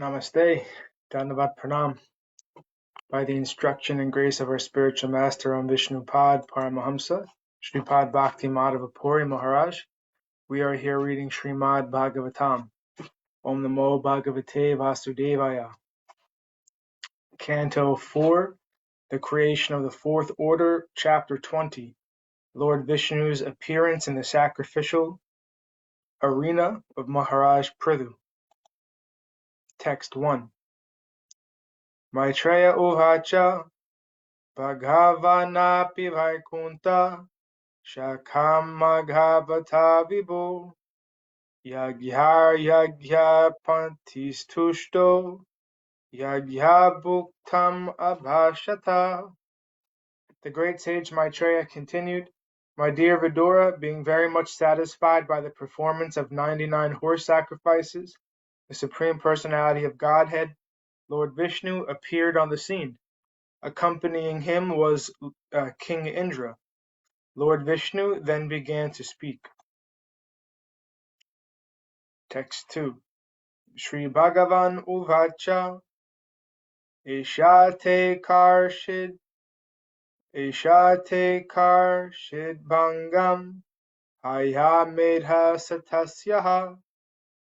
Namaste, Dandavat Pranam. By the instruction and grace of our spiritual master on Viṣṇupād Paramahamsa, Sripad Bhakti Madhava Puri Mahārāja, we are here reading Srimad Bhagavatam. Om Namo Bhagavate Vasudevaya. Canto 4, The Creation of the Fourth Order, Chapter 20, Lord Viṣṇu's Appearance in the Sacrificial Arena of Mahārāja Pṛthu. Text 1. Maitreya Uvacha Bhagavanapi Vaikunta Shakam Maghavata Vibhu Yagyar Yagya Pantistushto Yagya Bhuktam Abhashata. The great sage Maitreya continued, My dear Vidura, being very much satisfied by the performance of 99 horse sacrifices, the Supreme Personality of Godhead, Lord Viṣṇu, appeared on the scene. Accompanying him was King Indra. Lord Viṣṇu then began to speak. Text 2. Shri Bhagavan Uvacha Ishate Karshid Bhangam Haya Medha Satasyaha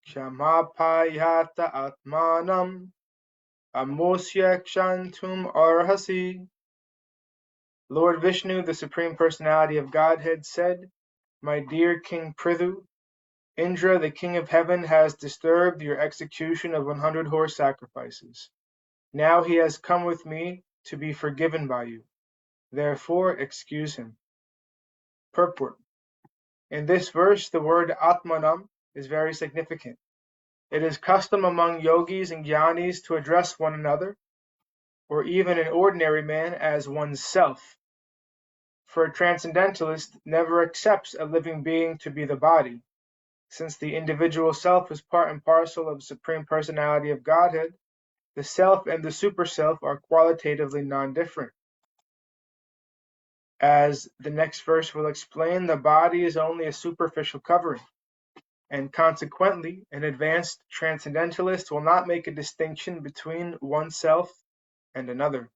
Kshama Atmanam Amusya Kshantum Arhasi. Lord Viṣṇu, the Supreme Personality of Godhead, said, My dear King Pṛthu, Indra, the King of Heaven, has disturbed your execution of 100 horse sacrifices. Now he has come with me to be forgiven by you. Therefore, excuse him. Purport. In this verse, the word Atmanam is very significant. It is custom among yogis and jnanis to address one another, or even an ordinary man, as one's self. For a transcendentalist never accepts a living being to be the body. Since the individual self is part and parcel of the Supreme Personality of Godhead, the self and the super-self are qualitatively non-different. As the next verse will explain, the body is only a superficial covering, and consequently, an advanced transcendentalist will not make a distinction between oneself and another.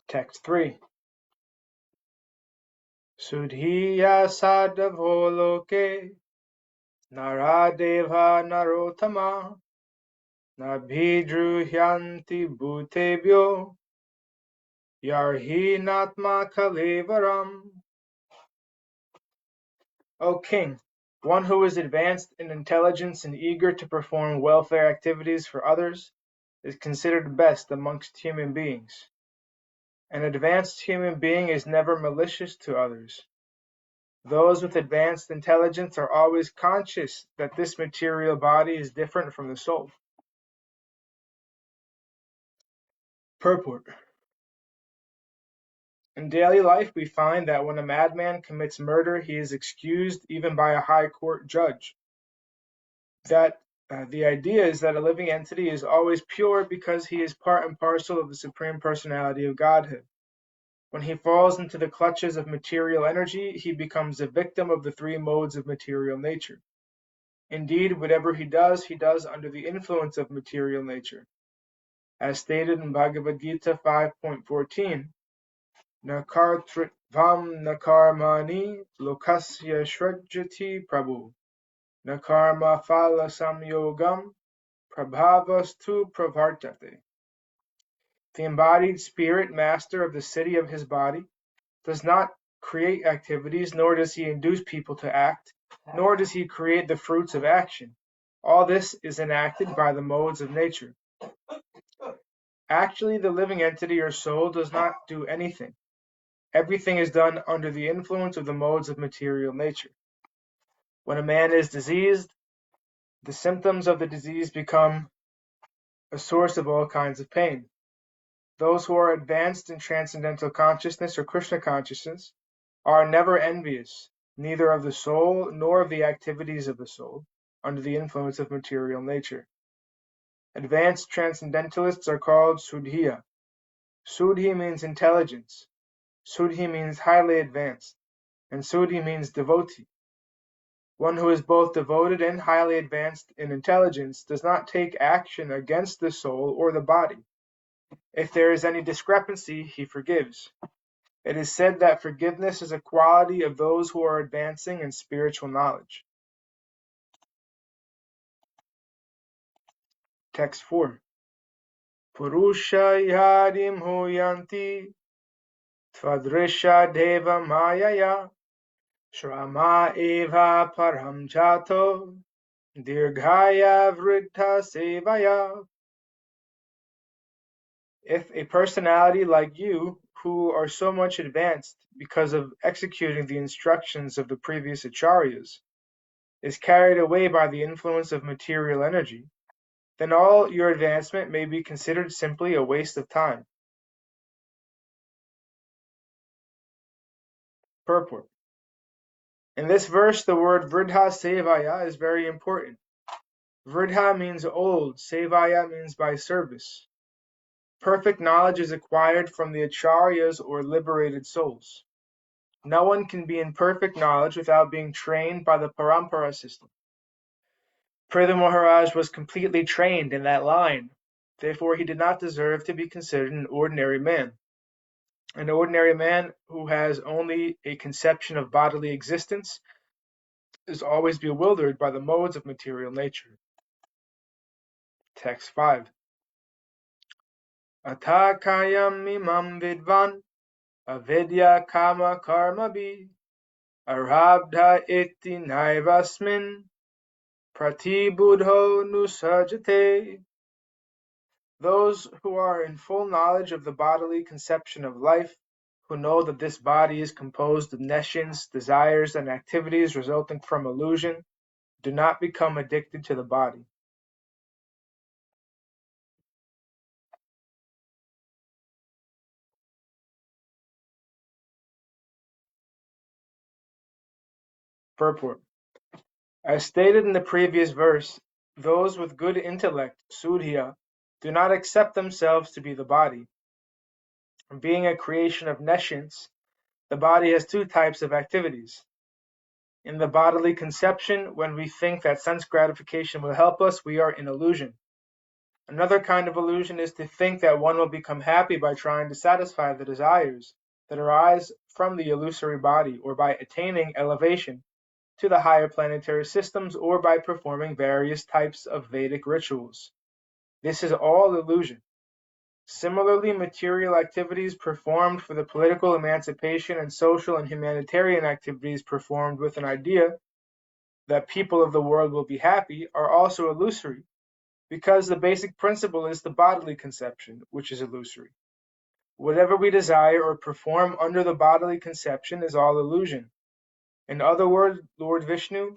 Text 3. Sudhiya sadavo loke naradeva narotama nabhidruhyanti bhutebhyo yarhinatma kalevaram. O King, one who is advanced in intelligence and eager to perform welfare activities for others is considered best amongst human beings. An advanced human being is never malicious to others. Those with advanced intelligence are always conscious that this material body is different from the soul. Purport. In daily life, we find that when a madman commits murder, he is excused even by a high court judge. The idea is that a living entity is always pure because he is part and parcel of the Supreme Personality of Godhead. When he falls into the clutches of material energy, he becomes a victim of the three modes of material nature. Indeed, whatever he does under the influence of material nature. As stated in Bhagavad Gita 5.14, Nakartritvam nakarmani lokasya shrajati prabhu nakarma phala samyogam prabhavastu pravartate. The embodied spirit, master of the city of his body, does not create activities, nor does he induce people to act, nor does he create the fruits of action. All this is enacted by the modes of nature. Actually, the living entity or soul does not do anything. Everything is done under the influence of the modes of material nature. When a man is diseased, the symptoms of the disease become a source of all kinds of pain. Those who are advanced in transcendental consciousness or Krishna consciousness are never envious, neither of the soul nor of the activities of the soul, under the influence of material nature. Advanced transcendentalists are called Sudhiya. Sudhi means intelligence. Sudhi means highly advanced, and Sudhi means devotee. One who is both devoted and highly advanced in intelligence does not take action against the soul or the body. If there is any discrepancy, he forgives. It is said that forgiveness is a quality of those who are advancing in spiritual knowledge. Text 4. Purusha yadim huyanti tvadrisha deva mayaya shrama eva param jato dirghaya vriddha sevaya. If a personality like you, who are so much advanced because of executing the instructions of the previous acharyas, is carried away by the influence of material energy, then all your advancement may be considered simply a waste of time. Purport. In this verse, the word Vriddha Sevaya is very important. Vriddha means old, Sevaya means by service. Perfect knowledge is acquired from the acharyas or liberated souls. No one can be in perfect knowledge without being trained by the parampara system. Pṛthu Maharaj was completely trained in that line. Therefore, he did not deserve to be considered an ordinary man. An ordinary man who has only a conception of bodily existence is always bewildered by the modes of material nature. Text 5. Atha kayam imam vidvan avidya kama karma bi arabdha iti naivasmin pratibudho nusajate. Those who are in full knowledge of the bodily conception of life, who know that this body is composed of nescience, desires, and activities resulting from illusion, do not become addicted to the body. Purport. As stated in the previous verse, those with good intellect, Sudhya, do not accept themselves to be the body. Being a creation of nescience, the body has two types of activities. In the bodily conception, when we think that sense gratification will help us, we are in illusion. Another kind of illusion is to think that one will become happy by trying to satisfy the desires that arise from the illusory body, or by attaining elevation to the higher planetary systems, or by performing various types of Vedic rituals. This is all illusion. Similarly, material activities performed for the political emancipation and social and humanitarian activities performed with an idea that people of the world will be happy are also illusory, because the basic principle is the bodily conception, which is illusory. Whatever we desire or perform under the bodily conception is all illusion. In other words, Lord Viṣṇu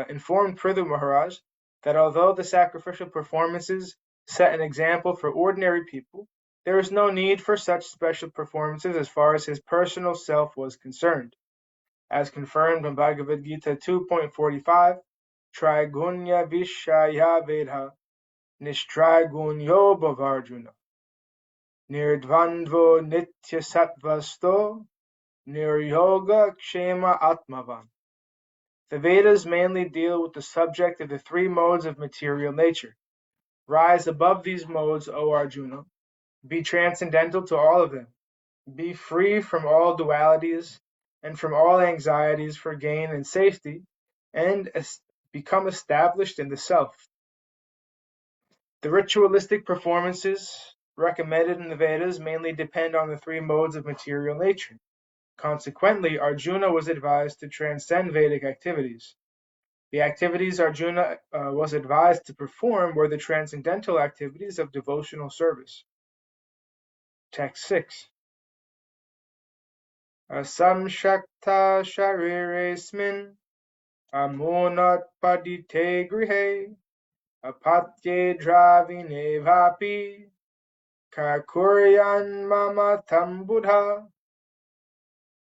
informed Pṛthu Maharaj that although the sacrificial performances set an example for ordinary people, there is no need for such special performances as far as his personal self was concerned. As confirmed in Bhagavad Gita 2.45, Trigunya Vishaya Vedha Nishtrigunyo Bhavarjuna Nirdvandvo Nitya Sattvasto Niryoga Kshema Atmavan. The Vedas mainly deal with the subject of the three modes of material nature. Rise above these modes, O Arjuna. Be transcendental to all of them. Be free from all dualities and from all anxieties for gain and safety, and become established in the self. The ritualistic performances recommended in the Vedas mainly depend on the three modes of material nature. Consequently, Arjuna was advised to transcend Vedic activities. The activities Arjuna was advised to perform were the transcendental activities of devotional service. Text 6. asamshakta shariresmin amunat padite grihe apatye dravine vapi kakuryan mamatam buddha.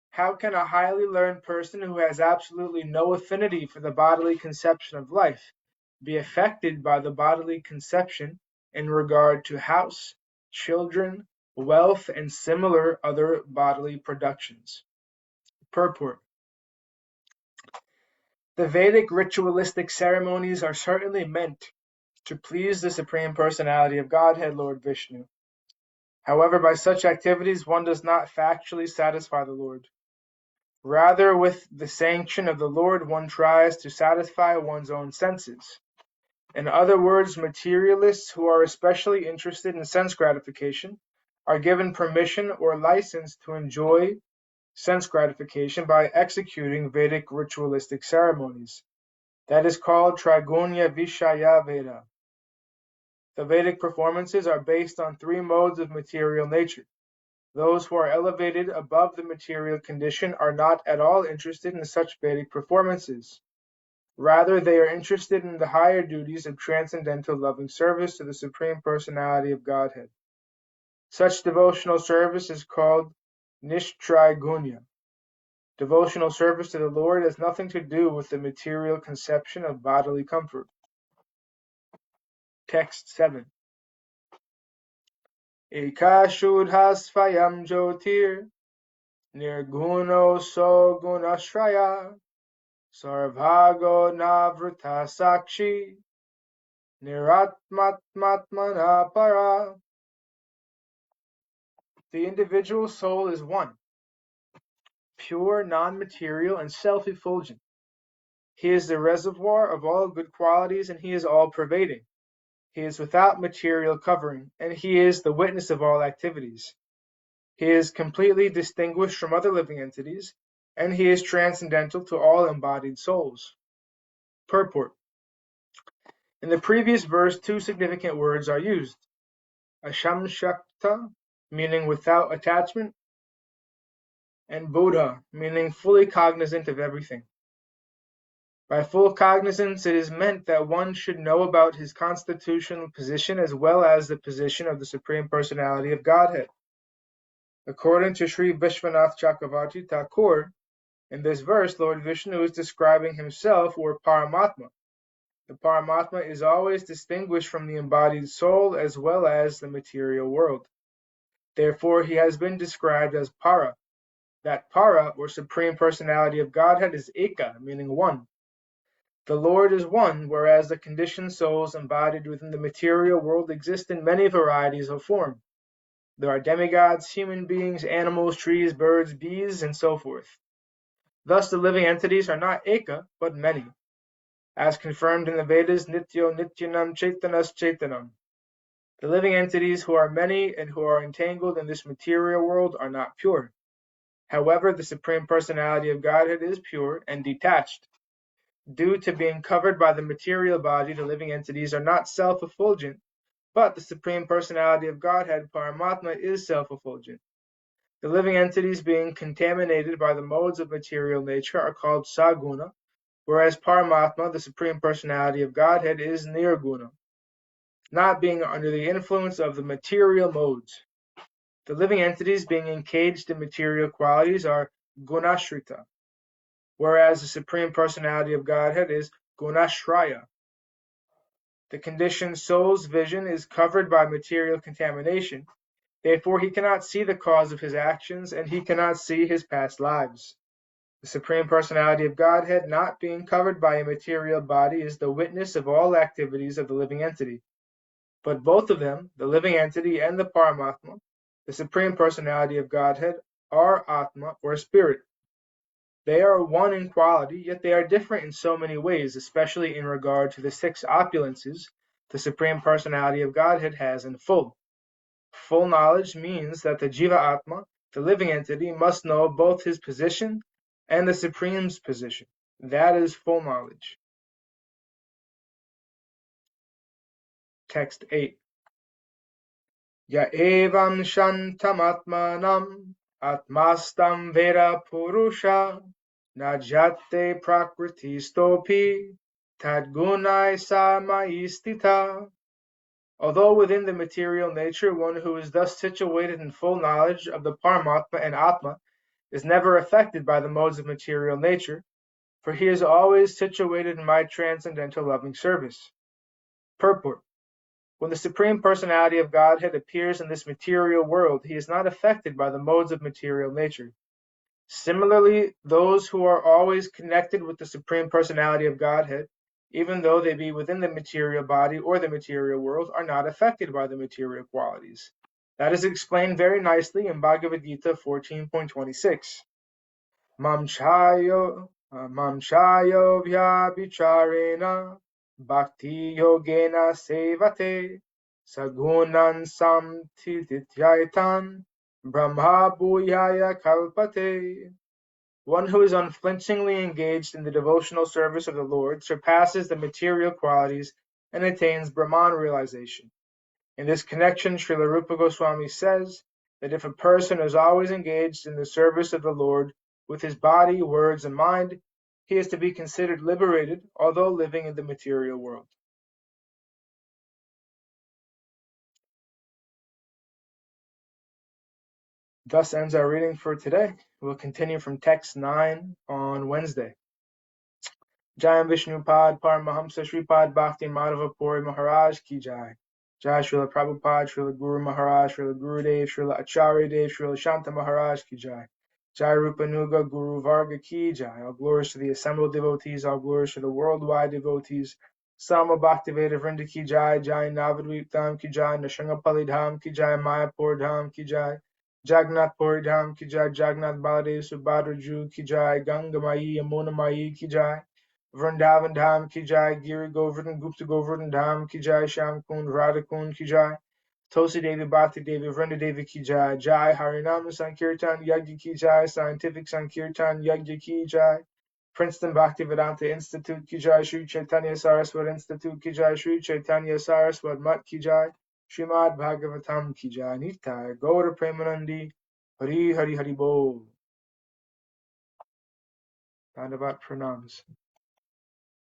How can a highly learned person who has absolutely no affinity for the bodily conception of life be affected by the bodily conception in regard to house, children, wealth, and similar other bodily productions? Purport. The Vedic ritualistic ceremonies are certainly meant to please the Supreme Personality of Godhead, Lord Viṣṇu. However, by such activities one does not factually satisfy the Lord. Rather, with the sanction of the Lord, one tries to satisfy one's own senses. In other words, materialists who are especially interested in sense gratification are given permission or license to enjoy sense gratification by executing Vedic ritualistic ceremonies. That is called Trigunya Vishaya Veda. The Vedic performances are based on three modes of material nature. Those who are elevated above the material condition are not at all interested in such Vedic performances. Rather, they are interested in the higher duties of transcendental loving service to the Supreme Personality of Godhead. Such devotional service is called Nishtraigunya. Devotional service to the Lord has nothing to do with the material conception of bodily comfort. Text 7. Ekashudhasvayam jyotir nirguno so gunashraya sarvago navrita sakshi niratmatmatmana para. The individual soul is one, pure, non-material, and self-effulgent. He is the reservoir of all good qualities, and he is all-pervading. He is without material covering, and he is the witness of all activities. He is completely distinguished from other living entities, and he is transcendental to all embodied souls. Purport. In the previous verse, two significant words are used. Ashamshakta, meaning without attachment, and Buddha, meaning fully cognizant of everything. By full cognizance, it is meant that one should know about his constitutional position as well as the position of the Supreme Personality of Godhead. According to Sri Vishwanath Chakravarti Thakur, in this verse, Lord Viṣṇu is describing himself, or Paramatma. The Paramatma is always distinguished from the embodied soul as well as the material world. Therefore, he has been described as Para. That Para, or Supreme Personality of Godhead, is Eka, meaning one. The Lord is one, whereas the conditioned souls embodied within the material world exist in many varieties of form. There are demigods, human beings, animals, trees, birds, bees, and so forth. Thus the living entities are not Eka, but many. As confirmed in the Vedas, Nityo Nityanam Chaitanas Chaitanam. The living entities who are many and who are entangled in this material world are not pure. However, the Supreme Personality of Godhead is pure and detached. Due to being covered by the material body, the living entities are not self-effulgent, but the Supreme Personality of Godhead, Paramatma, is self-effulgent. The living entities being contaminated by the modes of material nature are called Saguna, whereas Paramatma, the Supreme Personality of Godhead, is Nirguna, not being under the influence of the material modes. The living entities being encaged in material qualities are Gunashrita, whereas the Supreme Personality of Godhead is Gunashraya. The conditioned soul's vision is covered by material contamination, therefore he cannot see the cause of his actions and he cannot see his past lives. The Supreme Personality of Godhead, not being covered by a material body, is the witness of all activities of the living entity. But both of them, the living entity and the Paramatma, the Supreme Personality of Godhead, are Atma, or spirit. They are one in quality, yet they are different in so many ways, especially in regard to the six opulences the Supreme Personality of Godhead has in full. Full knowledge means that the Jiva Atma, the living entity, must know both his position and the Supreme's position. That is full knowledge. Text 8. Ya evam shantam atmanam Atmastam Veda Purusha Najate Prakriti Stopi Tadgunai Samaistita. Although within the material nature, one who is thus situated in full knowledge of the Paramatma and Atma is never affected by the modes of material nature, for he is always situated in my transcendental loving service. Purport. When the Supreme Personality of Godhead appears in this material world, he is not affected by the modes of material nature. Similarly, those who are always connected with the Supreme Personality of Godhead, even though they be within the material body or the material world, are not affected by the material qualities. That is explained very nicely in Bhagavad Gita 14.26. Mamchayo vyabhicharena bhakti yogena sevate sagunan samtithyaitan brahma bhuyaya kalpate. One who is unflinchingly engaged in the devotional service of the Lord surpasses the material qualities and attains Brahman realization. In this connection, Srila Rupa Goswami says that if a person is always engaged in the service of the Lord with his body, words, and mind, he is to be considered liberated, although living in the material world. Thus ends our reading for today. We'll continue from text 9 on Wednesday. Jai Viṣṇupād Paramahamsa Sripad Bhakti Madhava Puri Mahārāja ki Jai. Jai Srila Prabhupada, Srila Guru Maharaj, Srila Gurudev, Srila Acharya Dev, Srila Shanta Maharaj ki Jai. Jai Rupa Nuga Guru Varga ki Jai. All glories to the assembled devotees, all glories to the worldwide devotees. Sama Bhaktiveda Vrinda ki Jai, Jai Navadvip Dham ki Jai, Nrsimhapali Dham ki Jai, Mayapur Dham ki Jai. Jagannath Puri Dham ki Jai, Jagannath Baladev Subhadra Ju ki Jai, Ganga Mayi Yamuna Mayi ki Jai. Vrindavan Dham ki Jai, Giri Govardhan Gupta Govardhan Dham ki Jai, Sham Kund Radha Kund ki Jai, Tulsi Devi Bhakti Devi Vrinda Devi ki Jai, Jai Harinam Sankirtan Yajna ki Jai, Scientific Sankirtan Yajna ki Jai, Princeton Bhakti Vedanta Institute ki Jai, Sri Chaitanya Saraswat Institute ki Jai, Sri Chaitanya Saraswat Mat ki Jai, Srimad Bhagavatam ki Jai, Nitai Gaura Premanandi, Hari Hari Hari Bol. Dandavat Pranams.